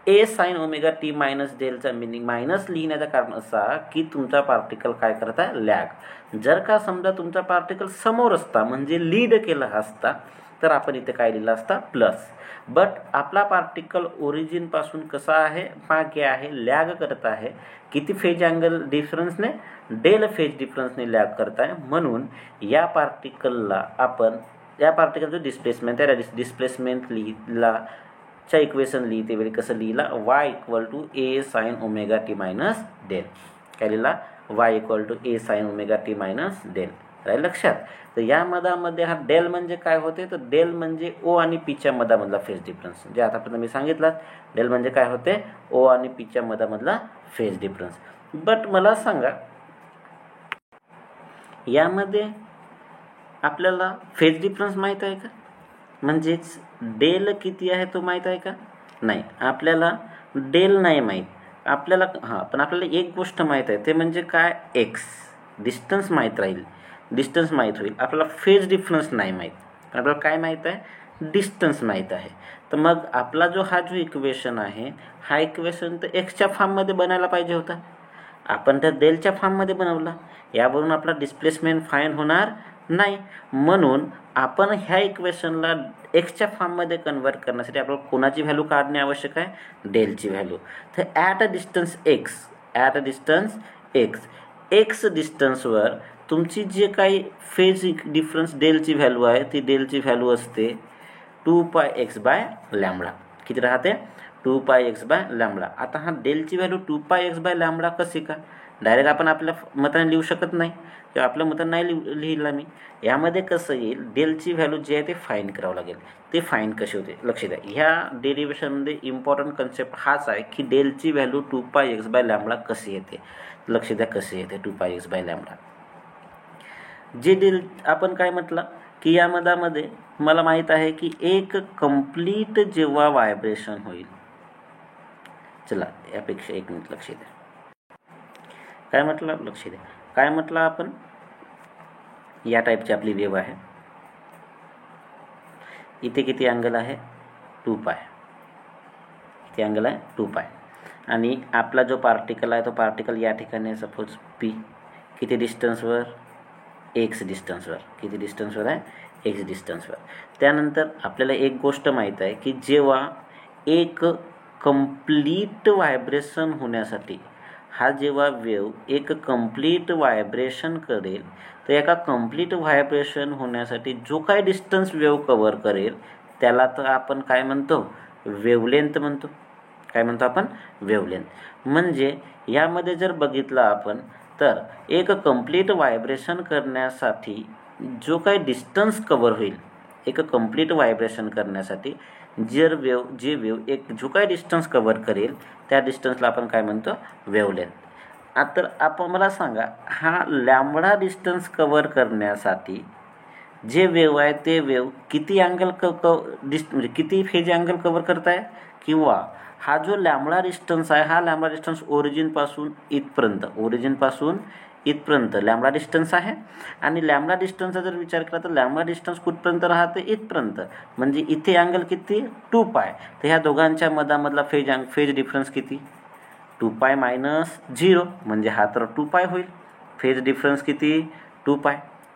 A sine omega T minus डेलचा मिनिंग मायनस लिहिण्याचं कारण असा की तुमचा पार्टिकल काय करत आहे, लॅग. जर का समजा तुमचा पार्टिकल समोर असता म्हणजे लीड केला असता तर आपण इथे काय लिहिलं असता, प्लस. बट आपला पार्टिकल ओरिजिनपासून कसा आहे, मागे आहे, लॅग करत आहे. किती फेज अँगल डिफरन्सने, डेल फेज डिफरन्सने लॅग करत आहे. म्हणून या पार्टिकलला आपण, या पार्टिकलचं डिस्प्लेसमेंट, त्या डिस्प्लेसमेंट लिहिला च्या इक्वेशन लिहिते वेळी कसं लिहिला, y equal to A sine omega T minus del. काय लिहिला, y equal to A sine omega T minus del. राहील लक्षात. तर या मधामध्ये हा डेल म्हणजे काय होते, तर डेल म्हणजे ओ आणि पीच्या मधामधला फेज डिफरन्स. जे आतापर्यंत मी सांगितलं, डेल म्हणजे काय होते, ओ आणि पीच्या मधामधला फेज डिफरन्स. बट मला सांगा, यामध्ये आपल्याला फेज डिफरन्स माहीत आहे का, म्हणजेच डेल किती आहे तो माहीत आहे का, नाही. आपल्याला डेल नाही माहीत. आपल्याला पण आपल्याला एक गोष्ट माहीत आहे, ते म्हणजे काय, एक्स डिस्टन्स माहीत राहील, डिस्टन्स माहीत होईल. आपल्याला फेज डिफरन्स नाही माहीत. आपल्याला काय माहीत आहे, डिस्टन्स माहीत आहे. तर मग आपला हा जो इक्वेशन आहे, हा इक्वेशन तर एक्सच्या फॉर्ममध्ये बनायला पाहिजे होता. आपण त्या डेलच्या फॉर्ममध्ये बनवला. यावरून आपला डिस्प्लेसमेंट फाइंड होणार नाही. म्हणून आपण ह्या इक्वेशनला एक्सच्या फॉर्ममध्ये कन्वर्ट करण्यासाठी आपल्याला कोणाची व्हॅल्यू काढणे आवश्यक आहे, डेलची व्हॅल्यू. तर ॲट अ डिस्टन्स एक्स डिस्टन्सवर तुमची जे काही फेज डिफरन्स डेलची व्हॅल्यू आहे, ती डेलची व्हॅल्यू असते 2πx/λ. किती राहते, 2πx/λ. आता हा डेलची व्हॅल्यू 2πx/λ कशी का, डायरेक्ट आपण आपल्या मताने लिहू शकत नाही, किंवा आपल्या मताने नाही लिहिला मी. यामध्ये कसं येईल, डेलची व्हॅल्यू जी आहे ते फाईंड करावं लागेल. ते फाईंड कशी होते, लक्ष द्या. ह्या डेरिव्हेशनमध्ये इम्पॉर्टंट कन्सेप्ट हाच आहे की डेलची व्हॅल्यू 2πx/λ कशी येते. लक्ष द्या कशी येते 2πx/λ. जे डेल आपण काय म्हटलं की या मधामध्ये मला माहीत आहे की एक कंप्लीट जेव्हा व्हायब्रेशन होईल, चला यापेक्षा एक मिनिट लक्ष द्या. काय म्हटलं, लक्ष द्या. काय म्हटलं आपण, या टाईपची आपली वेव्ह आहे. इथे किती अँगल आहे, 2π. किती अँगल आहे, 2π. आणि आपला जो पार्टिकल आहे तो पार्टिकल या ठिकाणी सपोज पी, किती डिस्टन्सवर, एक्स डिस्टन्सवर. किती डिस्टन्सवर आहे, एक्स डिस्टन्सवर. त्यानंतर आपल्याला एक गोष्ट माहीत आहे की जेव्हा एक कंप्लीट व्हायब्रेशन होण्यासाठी, हा जेव्हा वेव्ह एक कंप्लीट व्हायब्रेशन करेल, तर एका कंप्लीट व्हायब्रेशन होण्यासाठी जो काही डिस्टन्स वेव्ह कव्हर करेल त्याला तर आपण काय म्हणतो, वेव्हलेंथ म्हणतो. काय म्हणतो आपण, वेव्हलेंथ. म्हणजे यामध्ये जर बघितलं आपण तर एक कंप्लीट व्हायब्रेशन करण्यासाठी जो काही डिस्टन्स कव्हर होईल, एक कंप्लीट व्हायब्रेशन करण्यासाठी जे वेव्ह एक जो काही डिस्टन्स कव्हर करेल त्या डिस्टन्सला आपण काय म्हणतो, वेव्हलेंथ. आता आपण मला सांगा, हा लॅम्बडा डिस्टन्स कव्हर करण्यासाठी जे वेव्ह आहे ते वेव्ह किती अँगल म्हणजे किती फेज अँगल कव्हर करत आहे, किंवा हा जो लॅम्बडा डिस्टन्स आहे, हा लॅम्बडा डिस्टन्स ओरिजिनपासून इथपर्यंत लॅम्बडा डिस्टन्स आहे. आणि लॅम्बडा डिस्टन्सचा जर विचार केला तर लॅम्बडा डिस्टन्स कुठपर्यंत राहते, इथपर्यंत. म्हणजे इथे अँगल किती, 2π. तर ह्या दोघांच्या मधामधला फेज डिफरन्स किती, 2π - 0, म्हणजे हा तर 2π होईल. फेज डिफरन्स किती, 2π.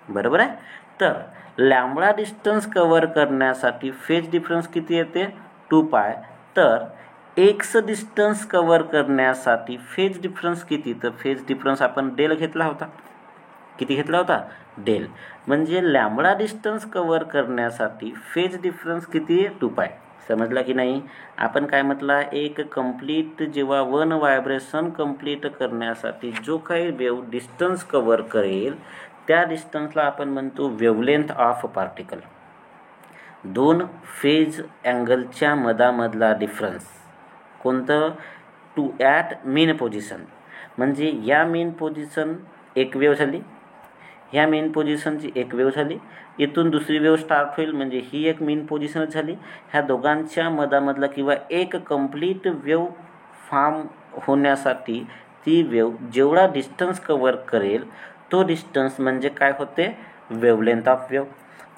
बरोबर आहे. तर लॅम्बडा डिस्टन्स कव्हर करण्यासाठी फेज डिफरन्स किती येते, 2π. तर एक्स डिस्टन्स कव्हर करण्यासाठी फेज डिफरन्स किती, तर फेज डिफरन्स आपण डेल घेतला होता. किती घेतला होता, डेल. म्हणजे लॅम्बडा डिस्टन्स कव्हर करण्यासाठी फेज डिफरन्स किती, 2π. समजला की नाही. आपण काय म्हटलं, एक कंप्लीट जेव्हा वन व्हायब्रेशन कंप्लीट करण्यासाठी जो काही वेव्ह डिस्टन्स कव्हर करेल त्या डिस्टन्सला आपण म्हणतो वेव्हलेंथ ऑफ पार्टिकल. दोन फेज अँगलच्या मधामधला डिफरन्स कोणतं, टू ॲट मेन पोझिशन. म्हणजे या मेन पोझिशन एक वेव्ह झाली, ह्या मेन पोझिशनची एक वेव्ह झाली, इथून दुसरी वेव्ह स्टार्ट होईल, म्हणजे ही एक मेन पोझिशनच झाली. ह्या दोघांच्या मधामधला किंवा एक कंप्लीट वेव्ह फॉर्म होण्यासाठी ती वेव्ह जेवढा डिस्टन्स कव्हर करेल तो डिस्टन्स म्हणजे काय होते, वेव्हलेंथ ऑफ वेव्ह.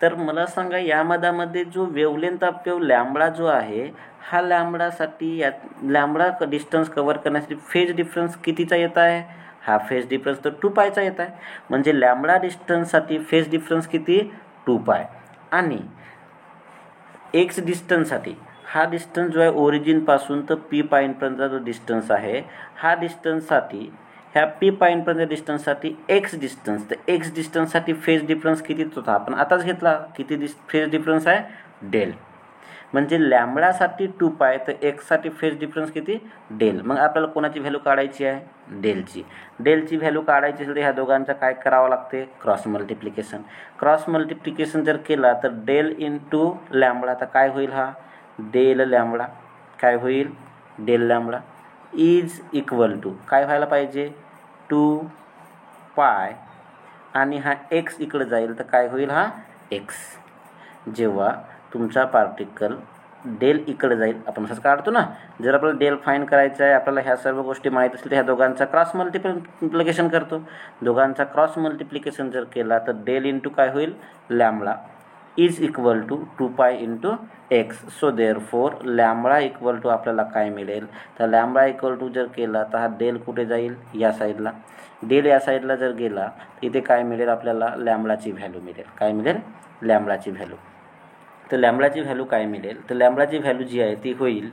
तर मला सांगा या मधामध्ये जो वेवलेंथ ऑफ वेव लॅम्बडा जो आहे हा लॅम्बडासाठी लॅम्बडा डिस्टन्स कव्हर करण्यासाठी फेज डिफरन्स कितीचा येत आहे? हा फेज डिफरन्स तर 2π चा येत आहे. म्हणजे लॅम्बडा डिस्टन्ससाठी फेज डिफरन्स किती? 2π. आणि एक्स डिस्टन्ससाठी हा डिस्टन्स जो आहे ओरिजिनपासून तर पी पॉईंटपर्यंतचा जो डिस्टन्स आहे हा डिस्टन्ससाठी ह्या पी पॉईंटपर्यंत डिस्टन्ससाठी एक्स डिस्टन्स, तर एक्स डिस्टन्ससाठी फेज डिफरन्स कितीच होता? आपण आताच घेतला. किती फेज डिफरन्स आहे? डेल. म्हणजे लॅम्बडासाठी 2π तर एक्ससाठी फेज डिफरन्स किती? डेल. मग आपल्याला कोणाची व्हॅल्यू काढायची आहे? डेलची. डेलची व्हॅल्यू काढायची असेल तर ह्या दोघांचा काय करावं लागते? Cross multiplication. क्रॉस मल्टिप्लिकेशन जर केला तर डेल इंटू लॅम्बडा, तर काय होईल? हा डेल लॅम्बडा काय होईल? Del lambda is equal to काय व्हायला पाहिजे? 2π आणि हा एक्स इकडे जाईल तर काय होईल? हा एक्स. जेव्हा तुमचा पार्टिकल डेल इकडे जाईल, आपण असंच काढतो ना, जर आपल्याला डेल फाईंड करायचं आहे, आपल्याला ह्या सर्व गोष्टी माहीत असतील तर ह्या दोघांचा क्रॉस मल्टिप्लिकेशन करतो. दोघांचा क्रॉस मल्टिप्लिकेशन जर केला तर डेल इंटू काय होईल? Lambda is equal to 2π into X. So therefore lambda equal to आपल्याला काय मिळेल? तर लॅम्बडा इक्वल टू जर केला तर हा डेल कुठे जाईल? या साईडला. डेल या साईडला जर गेला तर इथे काय मिळेल आपल्याला? लॅम्बडाची व्हॅल्यू मिळेल. काय मिळेल? लॅम्बडाची व्हॅल्यू. तर लॅम्बडाची व्हॅल्यू काय मिळेल? तर लॅम्बडाची व्हॅल्यू जी आहे ती होईल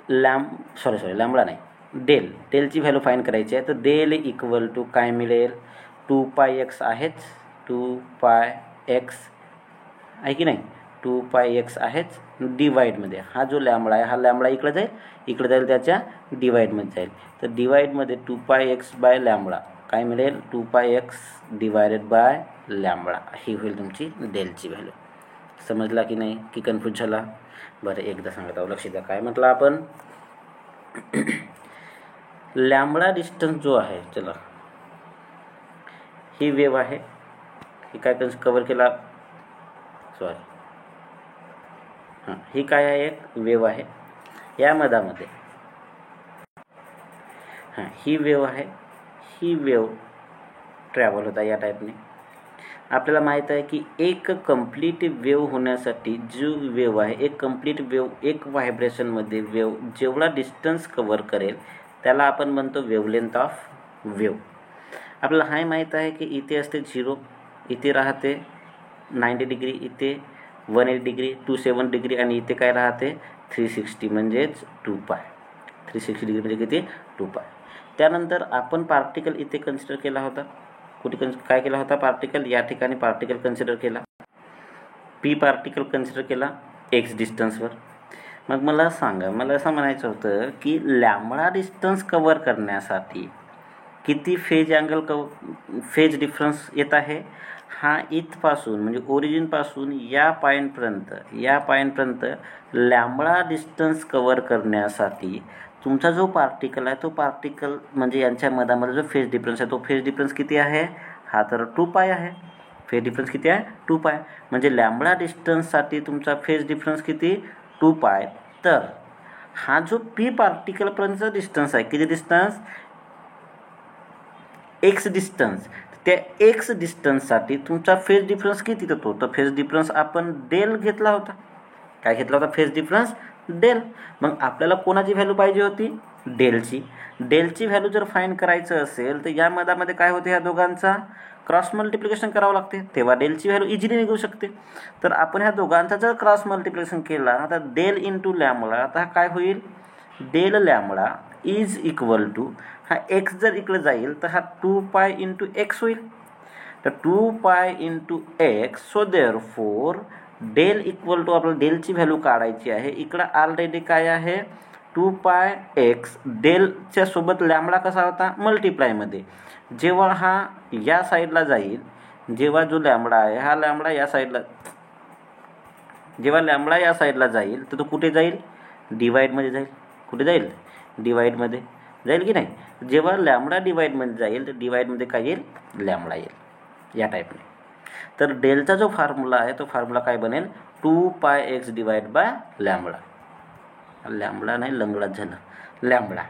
लॅम्बडा नाही, डेल. डेलची व्हॅल्यू फाईंड करायची आहे तर डेल इक्वल टू काय मिळेल? 2πx आहेच, 2πx आहे की नाही? 2πx आहेच डिवाईडमध्ये हा जो लॅम्बडा आहे हा लॅम्बडा इकडे जाईल त्याच्या डिवाईडमध्ये जाईल. तर डिवाईडमध्ये 2πx बाय लॅम्बडा काय मिळेल? 2πx डिवायडेड बाय लॅम्बडा ही होईल तुमची डेलची व्हॅल्यू. समजला की नाही? की कन्फ्यूज झाला? बरं एकदा सांगत आहोत, लक्ष द्या. काय म्हटलं आपण? लॅम्बडा डिस्टन्स जो आहे, चला ही वेव्ह आहे, ही काय कव्हर केला? सॉरी, हां ही काय आहे? एक वेव्ह आहे. या मधामध्ये हां ही वेव्ह आहे. ही वेव्ह ट्रॅव्हल होता या टाईपने. आपल्याला माहीत आहे की एक कंप्लीट वेव्ह होण्यासाठी जो वेव्ह आहे, एक कंप्लीट वेव्ह एक व्हायब्रेशनमध्ये वेव्ह जेवढा डिस्टन्स कव्हर करेल त्याला आपण म्हणतो वेवलेंथ ऑफ वेव्ह. आपल्याला हाय माहीत आहे की इथे असते 0, इथे राहते 90 डिग्री, इथे 180 डिग्री, 270 डिग्री आणि इथे काय राहते? 360 म्हणजेच 2π. 360 डिग्री म्हणजे किती? 2π. त्यानंतर आपण पार्टिकल इथे कन्सिडर केला होता. कुठे काय केला होता? पार्टिकल या ठिकाणी पार्टिकल कन्सिडर केला. पी पार्टिकल कन्सिडर केला एक्स डिस्टन्सवर. मग मला सांगा, मला असं म्हणायचं होतं की लॅम्बडा डिस्टन्स कव्हर करण्यासाठी किती फेज डिफरन्स येत आहे? हा इथपासून म्हणजे ओरिजिनपासून या पॉईंटपर्यंत लॅम्बडा डिस्टन्स कव्हर करण्यासाठी तुमचा जो पार्टिकल आहे तो पार्टिकल म्हणजे यांच्या मधामध्ये जो फेज डिफरन्स आहे तो फेज डिफरन्स किती आहे? हा तर 2π आहे. फेज डिफरन्स किती आहे? 2π. म्हणजे लॅम्बडा डिस्टन्ससाठी तुमचा फेज डिफरन्स किती? 2π. तर हा जो पी पार्टिकलपर्यंतचा डिस्टन्स आहे, किती डिस्टन्स? X distance. त्या एक्स डिस्टन्ससाठी तुमचा फेज डिफरन्स किती येतो? तर फेज डिफरन्स आपण डेल घेतला होता. काय घेतला होता? Phase difference del. मग आपल्याला कोणाची व्हॅल्यू पाहिजे होती? डेलची. डेलची व्हॅल्यू जर फाईंड करायचं असेल तर या मधामध्ये काय होते? ह्या दोघांचा क्रॉस मल्टिप्लिकेशन करावं लागते, तेव्हा डेलची व्हॅल्यू इझिली निघू शकते. तर आपण ह्या दोघांचा जर क्रॉस मल्टिप्लिकेशन केला तर डेल इंटू लॅम्बडा, आता काय होईल? Del lambda is equal to हा एक्स जर इकडे जाईल तर हा 2π इंटू एक्स होईल. तर 2π into X. So therefore del equal to आपल्याला डेलची व्हॅल्यू काढायची आहे. इकडं ऑलरेडी काय आहे? 2πx. डेलच्या सोबत लॅम्बडा कसा होता? मल्टिप्लायमध्ये. जेव्हा हा या साईडला जाईल, जेव्हा जो लॅम्बडा आहे हा लॅम्बडा या साईडला, जेव्हा लॅम्बडा या साईडला जाईल तर तो कुठे जाईल? डिवाईडमध्ये जाईल. कुठे जाईल? डिवाईडमध्ये जाईल की नाही? जेव्हा लॅम्बडा डिवाईडमध्ये जाईल तर डिवाईडमध्ये काय येईल? लॅम्बडा येईल या टाईपने. तर डेलचा जो फॉर्म्युला आहे तो फॉर्म्युला काय बनेल? 2πx divide by lambda. Lambda नाही, लंगडाच झालं. Lambda.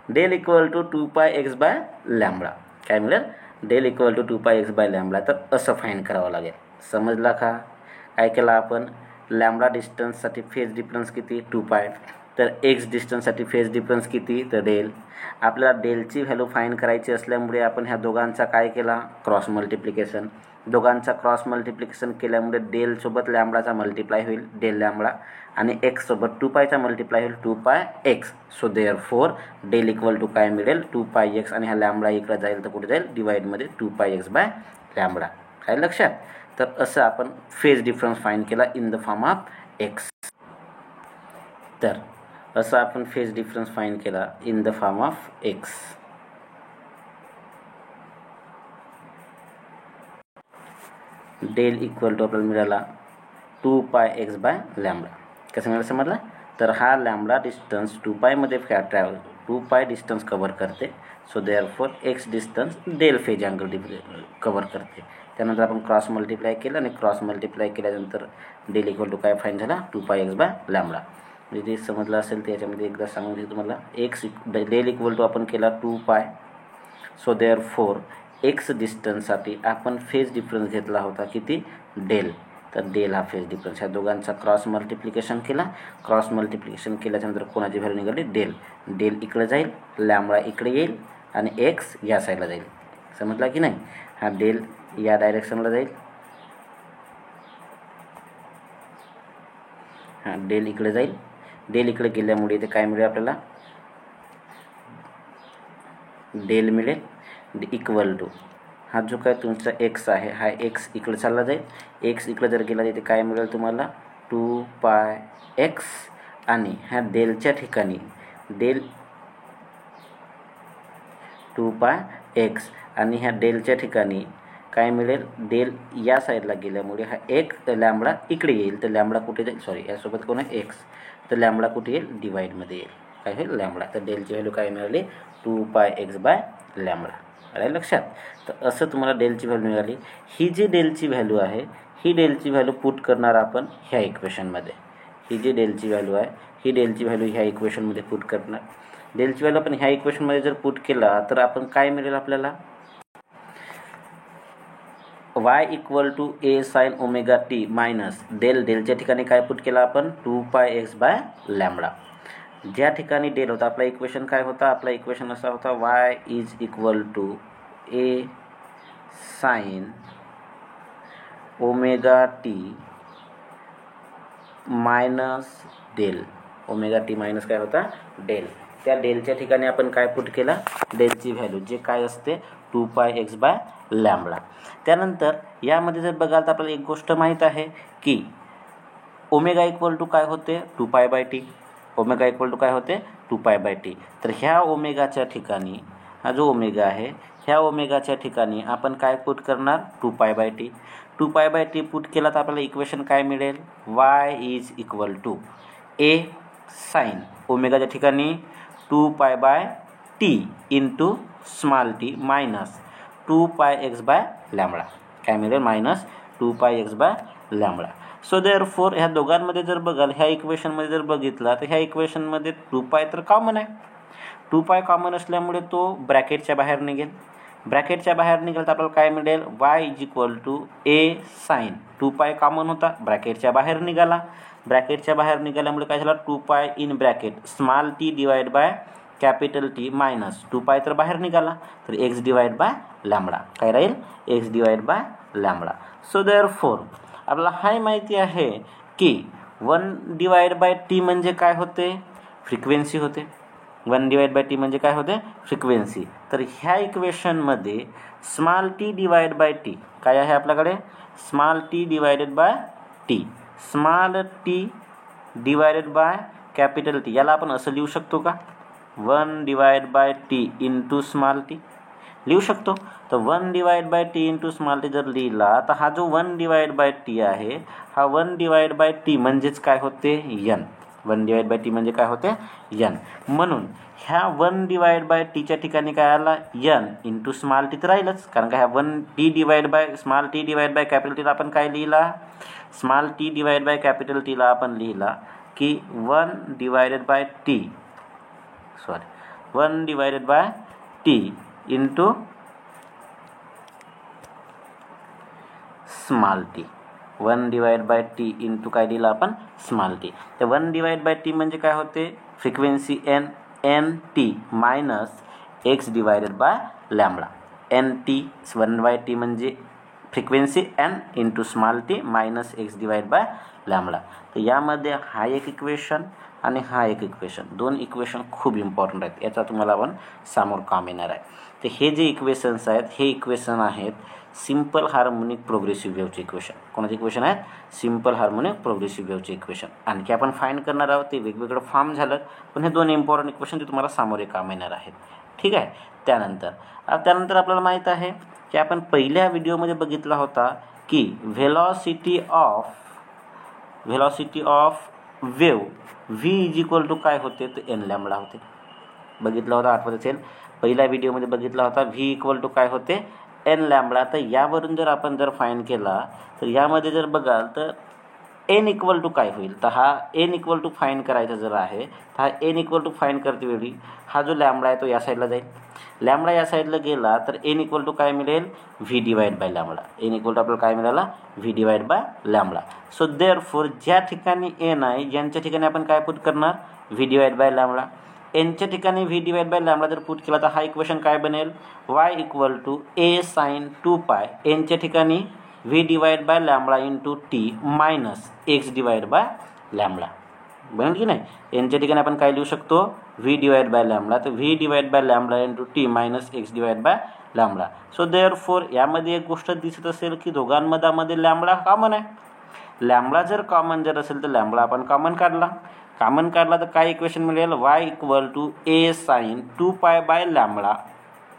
Del equal to 2πx by lambda काय मिळेल? Del equal to 2πx/λ. तर असं फाईंड करावं लागेल. समजला का? काय केलं आपण? लॅम्बडा डिस्टन्ससाठी फेज डिफरन्स किती? 2π. तर एक्स डिस्टन्ससाठी फेज डिफरन्स किती? तर डेल. आपल्याला डेलची व्हॅल्यू फाईंड करायची असल्यामुळे आपण ह्या दोघांचा काय केला? Cross multiplication. दोघांचा क्रॉस मल्टिप्लिकेशन केल्यामुळे डेलसोबत लॅम्बडाचा मल्टिप्लाय होईल, डेल लॅम्बडा, आणि एक्ससोबत 2πचा मल्टिप्लाय होईल, 2πx. So therefore del equal to काय मिळेल? 2πx. आणि हा लॅम्बडा इकडे जाईल तर कुठे जाईल? डिवाइडमध्ये 2πx/λ. काय लक्षात? तर असं आपण फेज डिफरन्स फाईंड केला in the form of X. तर असं आपण फेज डिफरन्स फाईंड केला in the form of X. Del equal to आपल्याला मिळाला 2πx/λ. कसं मिळालं समजलं? तर हा lambda distance 2π travel 2π distance cover करते. So therefore X distance del phase angle cover करते. त्यानंतर आपण क्रॉस मल्टिप्लाय केलं आणि क्रॉस मल्टिप्लाय केल्यानंतर डेल इक्वल टू काय फाईंड झाला? 2πx/λ. म्हणजे ते समजलं असेल तर याच्यामध्ये एकदा सांगून देतो तुम्हाला. एक्स डेल इक्वल टू आपण केला 2π. सो देअरफोर एक्स डिस्टन्ससाठी आपण फेज डिफरन्स घेतला होता किती? डेल. तर डेल हा फेज डिफरन्स. ह्या दोघांचा क्रॉस मल्टिप्लिकेशन केला. क्रॉस मल्टिप्लिकेशन केल्याच्यानंतर कोणाची व्हॅल्यू निघाली? डेल. डेल इकडे जाईल, लॅम्बडा इकडे येईल आणि एक्स या साईडला जाईल. समजला की नाही? हा डेल या डायरेक्शनला जाईल, हा डेल इकडे जाईल. डेल इकडे गेल्यामुळे इथे काय मिळेल आपल्याला? डेल मिळेल इक्वल टू हा जो काय तुमचा एक्स आहे हा एक्स इकडे चालला जाईल. एक्स इकडे जर गेला तिथे काय मिळेल तुम्हाला? 2πx. आणि ह्या डेलच्या ठिकाणी डेल 2πx आणि ह्या डेलच्या ठिकाणी काय मिळेल? डेल या साईडला गेल्यामुळे हा एक लॅम्बडा इकडे येईल. तर लॅम्बडा कुठे जाईल? सॉरी, यासोबत कोण आहे? एक्स. तर लॅम्बडा कुठे येईल? डिवाइडमध्ये येईल. काय होईल? लॅम्बडा. तर डेलची व्हॅल्यू काय मिळाली? 2πx/λ. आलं लक्षात? तर असं तुम्हाला डेलची व्हॅल्यू मिळाली. ही जी डेलची व्हॅल्यू आहे ही डेलची व्हॅल्यू पुट करणार आपण ह्या इक्वेशनमध्ये. ही जी डेलची व्हॅल्यू आहे ही डेलची व्हॅल्यू ह्या इक्वेशनमध्ये पुट करणार. डेलची व्हॅल्यू आपण ह्या इक्वेशनमध्ये जर पुट केला तर आपण काय मिळेल आपल्याला? y equal to a sin ω t minus del. डेलच्या ठिकाणी काय पुट केला आपण? 2πx/λ. ज्या ठिकाणी डेल होता आपला इक्वेशन काय होता? आपला इक्वेशन असा होता y is equal to a sin ω t minus del. ω t minus काय होता? डेल. त्या डेलच्या ठिकाणी आपण काय पुट केला? डेलची व्हॅल्यू जे काय असते? 2πx/λ. त्यानंतर यामध्ये जर बघाल तर आपल्याला एक गोष्ट माहीत आहे की ओमेगा इक्वल टू काय होते? 2π/t. ओमेगा इक्वल टू काय होते? 2π/t. तर ह्या ओमेगाच्या ठिकाणी हा जो ओमेगा आहे ह्या ओमेगाच्या ठिकाणी आपण काय पुट करणार? 2π/t. 2π/t पुट केला तर आपल्याला इक्वेशन काय मिळेल? y is equal to a sine ओमेगाच्या ठिकाणी 2π/t into small t minus 2πx/λ. काय मिळेल? Minus 2πx/λ. सो देअरफोर ह्या दोघांमध्ये जर बघाल ह्या इक्वेशनमध्ये जर बघितला तर ह्या इक्वेशनमध्ये 2π तर कॉमन आहे. 2π कॉमन असल्यामुळे तो ब्रॅकेटच्या बाहेर निघेल. ब्रॅकेटच्या बाहेर निघेल तर आपल्याला काय मिळेल? y is equal to a sine 2π common होता ब्रॅकेटच्या बाहेर निघाला. ब्रॅकेटच्या बाहेर निघाल्यामुळे काय झालं? 2π in bracket small t divide by capital T minus 2π तर बाहेर निघाला. तर x डिवाइड/λ काय राहील? x डिवाइड/λ. सो देअरफोर आपल्याला हाय माहिती आहे की 1/t म्हणजे काय होते? फ्रिक्वेन्सी होते. 1/t म्हणजे काय होते? फ्रिक्वेन्सी. तर ह्या इक्वेशनमध्ये स्मॉल t डिवाइड/t काय आहे आपल्याकडे? Small t divided by t. Small t divided by capital T. याला आपण असं लिहू शकतो का? 1/t इंटू स्मॉल t लिहू शकतो. तर 1/t इंटू स्मॉल t जर लिहिला तर हा जो 1/t आहे हा 1/t म्हणजेच काय होते? n. 1/t म्हणजे काय होते? n. म्हणून ह्या 1/tच्या ठिकाणी काय आला? n इंटू स्मॉल t तर राहीलच. कारण का ह्या 1t divide by small t divide by capital टीला आपण काय लिहिला? Small t divide by capital टीला आपण लिहिला की 1/t into small T. 1/t into काय दिलं आपण स्मॉल टी. तर 1/t म्हणजे काय होते frequency n t minus x divided by lambda. N t 1/t म्हणजे frequency n into small t minus x divide by lambda. तर यामध्ये हा एक इक्वेशन आणि हा एक इक्वेशन, दोन इक्वेशन खूप इम्पॉर्टंट आहेत. याचा तुम्हाला आपण समोर काम येणार आहे. तर हे जे इक्वेशन्स आहेत हे इक्वेशन आहेत सिंपल हार्मोनिक प्रोग्रेसिव्ह वेव्हचे इक्वेशन. कोणाचे इक्वेशन आहेत? सिंपल हार्मोनिक प्रोग्रेसिव्ह वेव्हचे इक्वेशन. आणखी आपण फाइंड करणार आहोत ते वेगवेगळं फॉर्म झालं, पण हे दोन इम्पॉर्टंट इक्वेशन ते तुम्हाला सामोरे काम येणार आहेत. ठीक आहे. त्यानंतर आपल्याला माहीत आहे की आपण पहिल्या व्हिडिओमध्ये बघितला होता की velocity of wave v is equal to काय होते तर एन लॅम्बडा होते. बघितला होता, आठवत असेल पहिल्या व्हिडिओमध्ये बघितला होता v इक्वल टू काय होते एन लॅम्बडा. तर यावरून जर आपण फाइंड केला तर यामध्ये जर बघाल तर एन इक्वल टू काय होईल. तर हा एन इक्वल टू फाइंड करायचा जर आहे तर हा एन इक्वल टू फाइंड करते वेळी हा जो लॅम्बडा आहे तो या साईडला जाईल. लॅम्बडा या साईडला गेला तर एन इक्वल टू काय मिळेल v divide by lambda. N equal to आपल्याला काय मिळाला v divide by lambda. So therefore ज्या ठिकाणी एन आहे ज्यांच्या ठिकाणी आपण काय पुट करणार व्ही डिवाइड बाय लॅम्बडा. एनच्या ठिकाणी व्ही डिवाइड बाय लॅम्बडा जर पुट केला तर हा इक्वेशन काय बनेल Y equal to A sine 2π. एनच्या ठिकाणी V divide by lambda into T minus x divide by lambda. बनेल की नाही. एनच्या ठिकाणी आपण काय लिहू शकतो व्ही डिवाइड बाय लॅम्बडा. तर V divide by lambda into T minus x divide by lambda. So therefore यामध्ये एक गोष्ट दिसत असेल की दोघांमध्ये लॅम्बडा कॉमन आहे. लॅम्बडा जर कॉमन जर असेल तर लॅम्बडा आपण कॉमन काढला तर काय इक्वेशन मिळेल Y equal to A sine 2π by lambda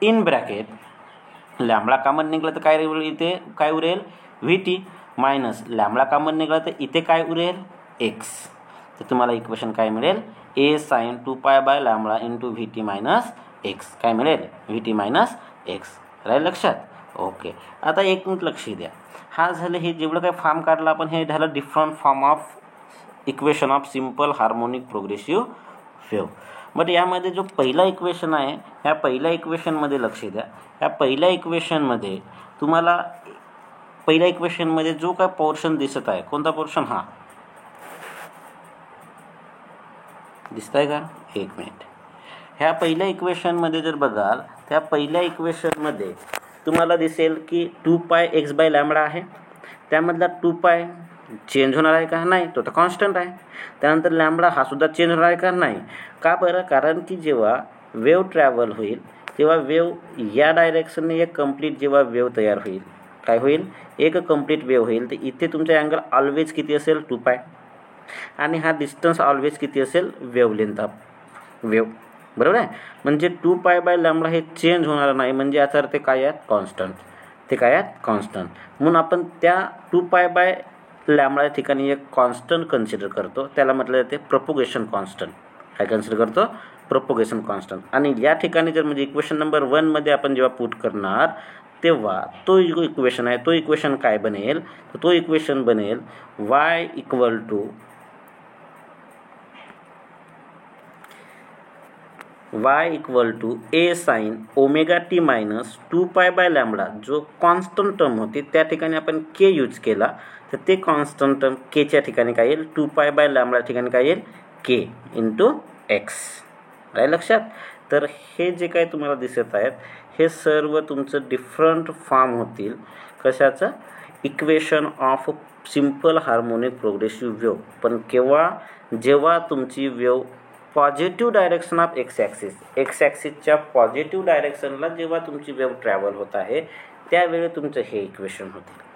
in bracket lambda common निघाला तर काय इथे काय उरेल V T minus lambda common निघाला तर इथे काय उरेल एक्स. तर तुम्हाला इक्वेशन काय मिळेल A sine 2π by lambda into V T minus X काय मिळेल व्ही टी मायनस एक्स. राहील लक्षात. ओके. आता एक मिनिट लक्ष द्या. हा झालं हे जेवढं काही फॉर्म काढला आपण हे झालं different form of equation of simple harmonic progressive wave. But यामध्ये जो पहिला इक्वेशन आहे या पहिल्या इक्वेशनमध्ये लक्ष द्या. या पहिल्या इक्वेशनमध्ये तुम्हाला पहिल्या इक्वेशनमध्ये जो काय पोर्शन दिसत आहे कोणता पोर्शन हा दिसतंय का एक मिनिट. ह्या पहिल्या इक्वेशनमध्ये जर बघाल त्या पहिल्या इक्वेशनमध्ये तुम्हाला दिसेल की 2π एक्स बाय लॅम्बडा आहे. त्यामधला 2π चेंज होणार आहे का नाही तो तर कॉन्स्टंट आहे. त्यानंतर लॅम्बडा हा सुद्धा चेंज होणार आहे का नाही. का बरं कारण की जेव्हा वेव्ह ट्रॅव्हल होईल तेव्हा वेव्ह या डायरेक्शनने एक कंप्लीट जेव्हा वेव्ह तयार होईल काय होईल एक कंप्लीट वेव्ह होईल. तर इथे तुमचा अँगल ऑलवेज किती असेल 2π आणि हा डिस्टन्स ऑलवेज किती असेल वेव्ह लेंथ ऑफ वेव्ह. बरोबर आहे. म्हणजे 2π बाय लॅम्बडा हे चेंज होणार नाही म्हणजे याचा अर्थ काय आहेत कॉन्स्टंट. ते काय आहेत कॉन्स्टंट. म्हणून आपण त्या 2π बाय लॅम्बडा ठिकाणी एक कॉन्स्टंट कन्सिडर करतो. त्याला म्हटलं जाते प्रोपोगेशन कॉन्स्टंट. काय कन्सिडर करतो प्रोपोगेशन कॉन्स्टंट. आणि या ठिकाणी जर म्हणजे इक्वेशन नंबर 1 मध्ये आपण जेव्हा पुट करणार तेव्हा तो इक्वेशन आहे तो इक्वेशन काय बनेल तर तो इक्वेशन बनेल y equal to A sine omega T minus 2π by lambda. जो कॉन्स्टंट टर्म होती त्या ठिकाणी आपण के यूज केला तर ते कॉन्स्टंट टर्म केच्या ठिकाणी काय येईल 2π बाय लॅम्बडा ठिकाणी काय येईल के इंटू एक्स. राहील लक्षात. तर हे जे काही तुम्हाला दिसत आहेत हे सर्व तुमचं डिफरंट फॉर्म होतील कशाचं equation of simple harmonic progressive wave. पण केव्हा जेव्हा तुमची wave positive direction of X ॲक्सिसच्या पॉझिटिव्ह डायरेक्शनला जेव्हा तुमची वेव्ह ट्रॅव्हल होत आहे त्यावेळी तुमचं हे इक्वेशन होते.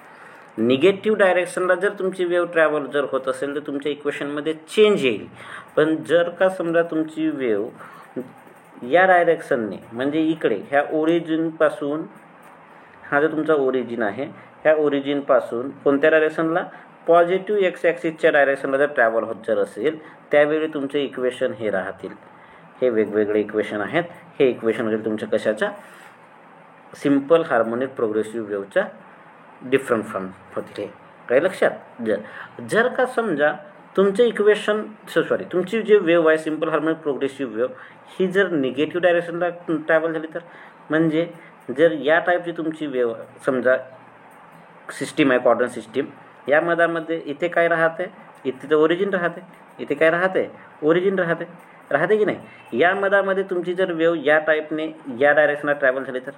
निगेटिव्ह डायरेक्शनला जर तुमची वेव्ह ट्रॅव्हल जर होत असेल तर तुमच्या इक्वेशनमध्ये चेंज येईल. पण जर का समजा तुमची वेव्ह या डायरेक्शनने म्हणजे इकडे ह्या ओरिजिनपासून हा जो तुमचा ओरिजिन आहे ह्या ओरिजिनपासून कोणत्या डायरेक्शनला पॉझिटिव्ह एक्स ॲक्सिसच्या डायरेक्शनला जर ट्रॅव्हल होत जर असेल त्यावेळी तुमचे इक्वेशन हे राहतील. हे वेगवेगळे इक्वेशन आहेत. हे इक्वेशन वगैरे तुमच्या कशाच्या सिंपल हार्मोनिक प्रोग्रेसिव्ह वेव्हच्या डिफरंट फॉर्म होतील. काही लक्षात. जर का समजा तुमचे इक्वेशन तुमची जी वेव्ह आहे सिंपल हार्मोनिक प्रोग्रेसिव्ह वेव्ह ही जर निगेटिव्ह डायरेक्शनला ट्रॅव्हल झाली तर म्हणजे जर या टाईपची तुमची वेव्ह समजा सिस्टीम आहे क्वाड्रंट सिस्टीम. या मधामध्ये इथे काय राहते, इथे तर ओरिजिन राहते, इथे काय राहते, ओरिजिन राहते, राहते की नाही. या मधामध्ये तुमची जर वेव या टाईपने या डायरेक्शनला ट्रॅव्हल झाली तर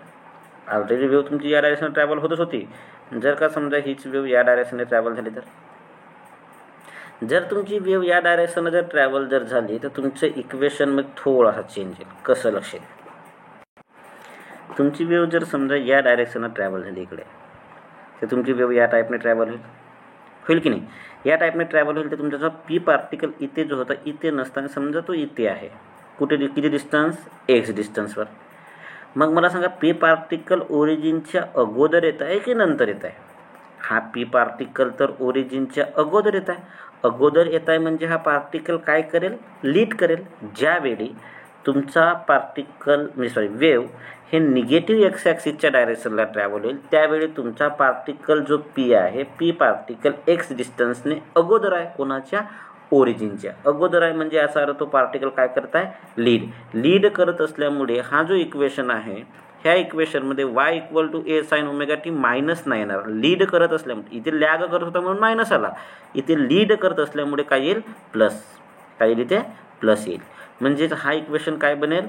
ऑलरेडी वेव तुमची या डायरेक्शनला ट्रॅव्हल होतच होती. जर का समजा हीच वेव या डायरेक्शनने ट्रॅव्हल झाली तर, जर तुमची वेव या डायरेक्शनला जर ट्रॅव्हल जर झाली तर तुमचं इक्वेशनमध्ये थोडासा चेंज येईल. कसं लक्षात, तुमची वेव जर समजा या डायरेक्शनला ट्रॅव्हल झाली इकडे, तर तुमची वेव या टाईपने ट्रॅव्हल होईल की नाही. या टाईपने ट्रॅव्हल होईल तर तुमचा जो पी पार्टिकल इथे जो होता इथे नसताना समजा तो इथे आहे, कुठे, किती डिस्टन्स, एक्स डिस्टन्सवर. मग मला सांगा पी पार्टिकल ओरिजिनच्या अगोदर येत आहे की नंतर येत आहे. हा पी पार्टिकल तर ओरिजिनच्या अगोदर येत आहे. अगोदर येत आहे म्हणजे हा पार्टिकल काय करेल, लीड करेल. ज्यावेळी तुमचा पार्टिकल वेव हे निगेटिव्ह एक्स ॲक्सिसच्या डायरेक्शनला ट्रॅव्हल होईल त्यावेळी तुमचा पार्टिकल जो पी आहे, पी पार्टिकल एक्स डिस्टन्सने अगोदर आहे, कोणाच्या, ओरिजिनच्या अगोदर आहे. म्हणजे याचा अर्थ तो पार्टिकल काय करत आहे, लीड करत असल्यामुळे हा जो इक्वेशन आहे ह्या इक्वेशनमध्ये y equal to A sine omega T minus नाही येणार. लीड करत असल्यामुळे, इथे लॅग करत होता म्हणून मायनस आला, इथे लीड करत असल्यामुळे काय येईल, प्लस. काय येईल, इथे प्लस येईल. म्हणजेच हा इक्वेशन काय बनेल,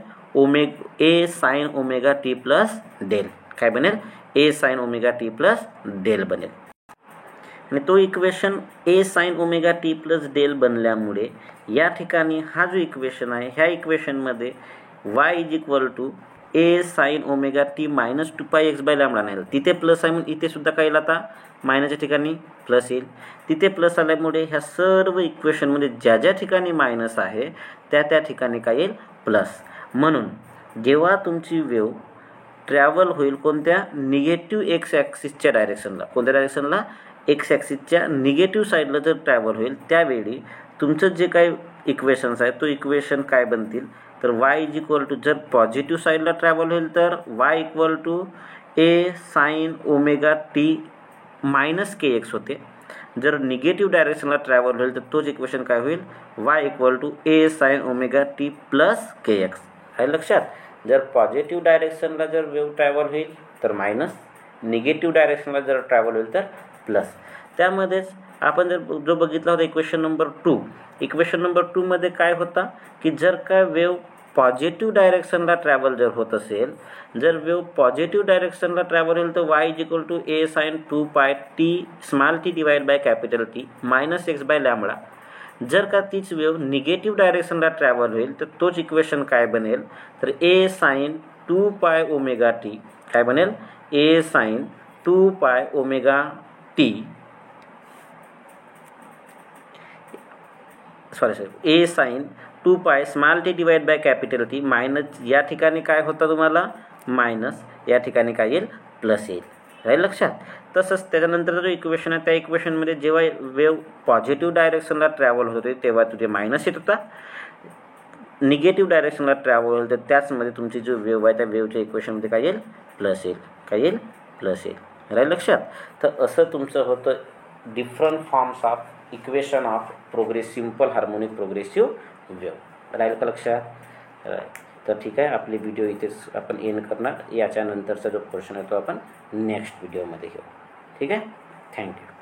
A sine omega t plus del. काय बनेल, A sine omega t plus del बनेल. आणि तो equation A sine omega t plus del बनल्यामुळे या ठिकाणी हा जो इक्वेशन आहे ह्या इक्वेशनमध्ये y is equal to A sine omega T minus 2 x by lambda नाही, तिथे प्लस आहे म्हणून इथे सुद्धा काय येईल, आता मायनसच्या ठिकाणी प्लस येईल. तिथे प्लस आल्यामुळे ह्या सर्व इक्वेशनमध्ये ज्या ज्या ठिकाणी मायनस आहे त्या ठिकाणी काय येईल, प्लस. म्हणून जेव्हा तुमची वेव ट्रॅव्हल होईल कोणत्या, निगेटिव्ह एक्स ॲक्सिसच्या डायरेक्शनला, कोणत्या डायरेक्शनला, एक्स ॲक्सिसच्या निगेटिव्ह साईडला जर ट्रॅव्हल होईल त्यावेळी तुमचं जे काही इक्वेशन्स आहे तो इक्वेशन काय बनतील, तर वाय इज इक्वल टू, जर पॉझिटिव्ह साईडला ट्रॅव्हल होईल तर y equal to A sine omega T minus k x होते. जर निगेटिव्ह डायरेक्शनला ट्रॅव्हल होईल तर तोच इक्वेशन काय होईल, y equal to A sine omega t plus k x. आहे लक्षात. जर पॉझिटिव्ह डायरेक्शनला जर वेव ट्रॅव्हल होईल तर मायनस, निगेटिव्ह डायरेक्शनला जर ट्रॅव्हल होईल तर प्लस. त्यामध्येच आपण जर जो बघितला होता इक्वेशन नंबर 2, इक्वेशन नंबर 2 मध्ये काय होता की जर का वेव पॉझिटिव्ह डायरेक्शनला ट्रॅव्हल जर होत असेल, जर वेव पॉझिटिव्ह डायरेक्शनला ट्रॅव्हल होईल तर y is equal to A sine 2 pi t small t divide by capital T minus x by lambda. जर का तीच वेव निगेटिव्ह डायरेक्शनला ट्रॅव्हल होईल तर तोच इक्वेशन काय बनेल, तर ए साइन 2 पाय ओमेगा टी काय बनेल, ए साइन 2 पाय ओमेगा टी ए साइन 2 पाय small t divide by capital T minus, या ठिकाणी काय होता तुम्हाला मायनस, या ठिकाणी काय येईल, प्लस येईल. राहील लक्षात. तसंच त्याच्यानंतर जो इक्वेशन आहे त्या इक्वेशनमध्ये जेव्हा वेव पॉझिटिव्ह डायरेक्शनला ट्रॅव्हल होते तेव्हा तुझे मायनस येत होता, निगेटिव्ह डायरेक्शनला ट्रॅव्हल होईल तर त्याचमध्ये तुमची जो वेव आहे त्या वेवच्या इक्वेशनमध्ये काय येईल, प्लस येईल. काय येईल, प्लस येईल. राहील लक्षात. तर असं तुमचं होतं different forms of equation of simple harmonic progressive wave. राहील का लक्षात. तर ठीक आहे, आपली व्हिडिओ इथेच आपण एंड करणार. याच्यानंतरचा जो पोर्शन आहे तो आपण नेक्स्ट व्हिडिओमध्ये घेऊ. ठीक आहे. थँक्यू.